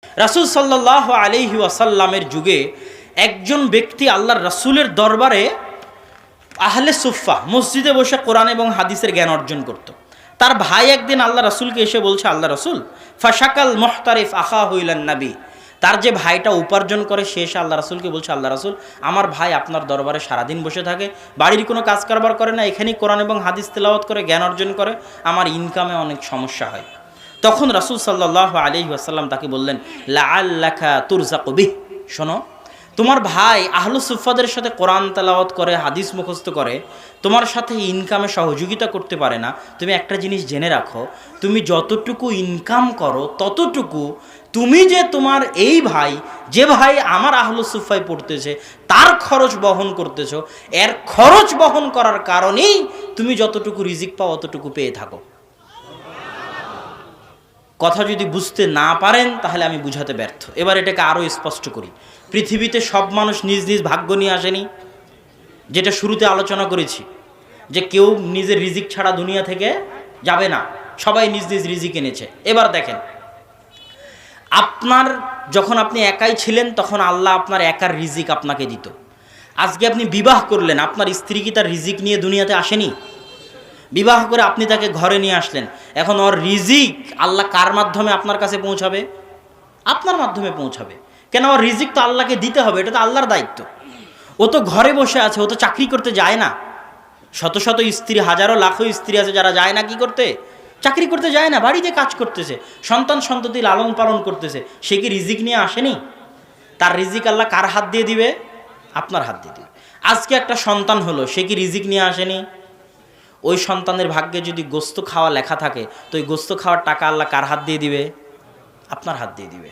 রাসূল সাল্লাল্লাহু আলাইহি ওয়াসাল্লামের যুগে একজন ব্যক্তি আল্লাহর রাসূলের দরবারে আহলে সুফফা মসজিদে বসে কোরআন এবং হাদিসের জ্ঞান অর্জন করত। তার ভাই একদিন আল্লাহ রাসূলকে এসে বলছে, আল্লাহ রাসূল ফাশাকাল মুহতারিফ আখাহু ইলান নবী। তার যে ভাইটা উপার্জন করে সে এসে আল্লাহ রাসূলকে বলছে, আল্লাহ রাসূল আমার ভাই আপনার দরবারে সারাদিন বসে থাকে, বাড়ির কোনো কাজ কারবার করে না, এখানেই কোরআন এবং হাদিস তেলাওয়াত করে জ্ঞান অর্জন করে, আমার ইনকামে অনেক সমস্যা হয়। তখন রাসূল সাল্লাল্লাহু আলাইহি ওয়াসাল্লাম তাকে বললেন, লাআল্লাকা তুরযাকু বিহ, শোনো তোমার ভাই আহলুস সুফফাদের সাথে কোরআন তেলাওয়াত করে, হাদিস মুখস্থ করে, তোমার সাথে ইনকামে সহযোগিতা করতে পারে না। তুমি একটা জিনিস জেনে রাখো, তুমি যতটুকু ইনকাম করো ততটুকু তুমি যে তোমার এই ভাই, যে ভাই আমার আহলুস সুফফায় পড়তেছে তার খরচ বহন করতেছো, এর খরচ বহন করার কারণেই তুমি যতটুকু রিজিক পাও অতটুকু পেয়ে থাকো। কথা যদি বুঝতে না পারেন তাহলে আমি বুঝাতে ব্যর্থ। এবার এটাকে আরও স্পষ্ট করি। পৃথিবীতে সব মানুষ নিজ নিজ ভাগ্য নিয়ে আসেনি, যেটা শুরুতে আলোচনা করেছি যে কেউ নিজের রিজিক ছাড়া দুনিয়া থেকে যাবে না, সবাই নিজ নিজ রিজিক এনেছে। এবার দেখেন, আপনার যখন আপনি একাই ছিলেন তখন আল্লাহ আপনার একার রিজিক আপনাকে দিত। আজকে আপনি বিবাহ করলেন, আপনার স্ত্রী কি তার রিজিক নিয়ে দুনিয়াতে আসেনি? বিবাহ করে আপনি তাকে ঘরে নিয়ে আসলেন, এখন ওর রিজিক আল্লাহ কার মাধ্যমে আপনার কাছে পৌঁছাবে? আপনার মাধ্যমে পৌঁছাবে। কেন? ওর রিজিক তো আল্লাহকে দিতে হবে, এটা তো আল্লাহর দায়িত্ব। ও তো ঘরে বসে আছে, ও তো চাকরি করতে যায় না। শত শত স্ত্রী, হাজারো লাখো স্ত্রী আছে যারা যায় না কি করতে? চাকরি করতে যায় না, বাড়িতে কাজ করতেছে, সন্তান সন্ততি লালন পালন করতেছে। সে কি রিজিক নিয়ে আসেনি? তার রিজিক আল্লাহ কার হাত দিয়ে দিবে? আপনার হাত দিয়ে দিবে। আজকে একটা সন্তান হলো, সে কি রিজিক নিয়ে আসেনি? ওই সন্তানের ভাগ্যে যদি গোস্ত খাওয়া লেখা থাকে তো ওই গোস্ত খাওয়ার টাকা আল্লাহ কার হাত দিয়ে দিবে? আপনার হাত দিয়ে দিবে।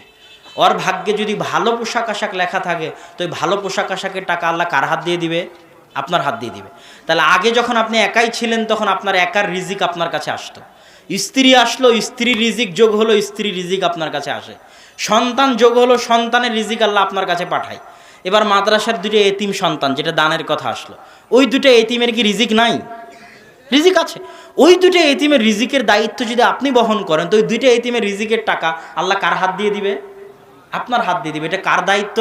ওর ভাগ্যে যদি ভালো পোশাক আশাক লেখা থাকে তো ওই ভালো পোশাক আশাকের টাকা আল্লাহ কার হাত দিয়ে দিবে? আপনার হাত দিয়ে দিবে। তাহলে আগে যখন আপনি একাই ছিলেন তখন আপনার একার রিজিক আপনার কাছে আসতো। স্ত্রী আসলো, স্ত্রীর রিজিক যোগ হলো, স্ত্রীর রিজিক আপনার কাছে আসে। সন্তান যোগ হলো, সন্তানের রিজিক আল্লাহ আপনার কাছে পাঠায়। এবার মাদ্রাসার দুটো এতিম সন্তান, যেটা দানের কথা আসলো, ওই দুটো এতিমের কি রিজিক নাই? রিজিক আছে। ওই দুটো এতিমের রিজিকের দায়িত্ব যদি আপনি বহন করেন তো ওই দুটো এতিমের রিজিকের টাকা আল্লাহ কার হাত দিয়ে দিবে? আপনার হাত দিয়ে দিবে। এটা কার দায়িত্ব?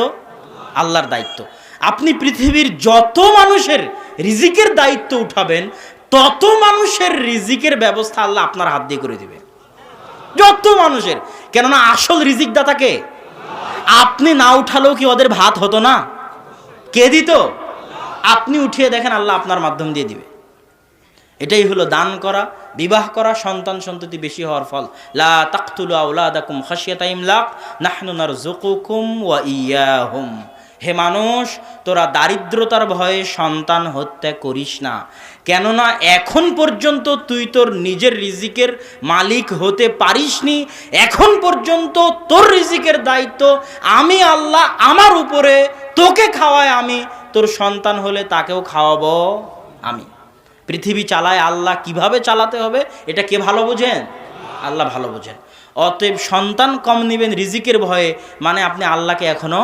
আল্লাহর দায়িত্ব। আপনি পৃথিবীর যত মানুষের রিজিকের দায়িত্ব উঠাবেন তত মানুষের রিজিকের ব্যবস্থা আল্লাহ আপনার হাত দিয়ে করে দিবে, যত মানুষের। কেননা আসল রিজিক দাতাকে আপনি না উঠালেও কি ওদের ভাত হতো না? কে দিত? আপনি উঠিয়ে দেখেন, আল্লাহ আপনার মাধ্যম দিয়ে দিবে। এটাই হলো দান করা, বিবাহ করা, সন্তান সন্ততি বেশি হওয়ার ফল। লা তাকতুলু আওলাদাকুম খাশিয়াতা ইমলাক নাহনু নারযুকুকুম ওয়া ইয়াহুম। হে মানুষ, তোরা দারিদ্রতার ভয়ে সন্তান হত্যা করিস না, কেননা এখন পর্যন্ত তুই তোর নিজের রিজিকের মালিক হতে পারিসনি। এখন পর্যন্ত তোর রিজিকের দায়িত্ব আমি আল্লাহ আমার উপরে, তোকে খাওয়ায় আমি, তোর সন্তান হলে তাকেও খাওয়াবো আমি। পৃথিবী চালায় আল্লাহ, কিভাবে চালাতে হবে এটা কে ভালো বোঝেন? আল্লাহ ভালো বোঝেন। অতএব সন্তান কম নেবেন রিজিকের ভয়ে, মানে আপনি আল্লাহকে এখনো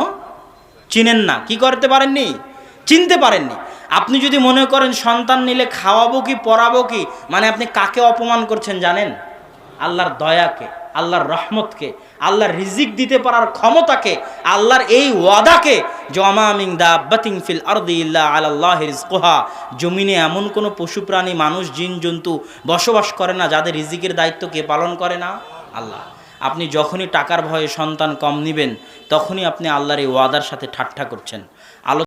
চিনেন না। কি করতে পারেননি? চিনতে পারেননি। আপনি যদি মনে করেন সন্তান নিলে খাওয়াবো কি পড়াবো কি, মানে আপনি কাকে অপমান করছেন জানেন? আল্লাহর দয়াকে, আল্লাহর রহমতকে, আল্লাহর রিজিক দিতে পারার ক্ষমতাকে, আল্লাহর এই ওয়াদাকে। ওয়ামা মিন দাব্বাতিন ফিল আরদি ইল্লা আলাল্লাহি রিজকুহা। জমিনে এমন কোনো পশু প্রাণী, মানুষ, জিন জন্তু বসবাস করে না যাদের রিজিকের দায়িত্ব কে পালন করে না? আল্লাহ। আপনি যখনই টাকার ভয়ে সন্তান কম নেবেন তখনই আপনি আল্লাহর এই ওয়াদার সাথে ঠাট্টা করছেন।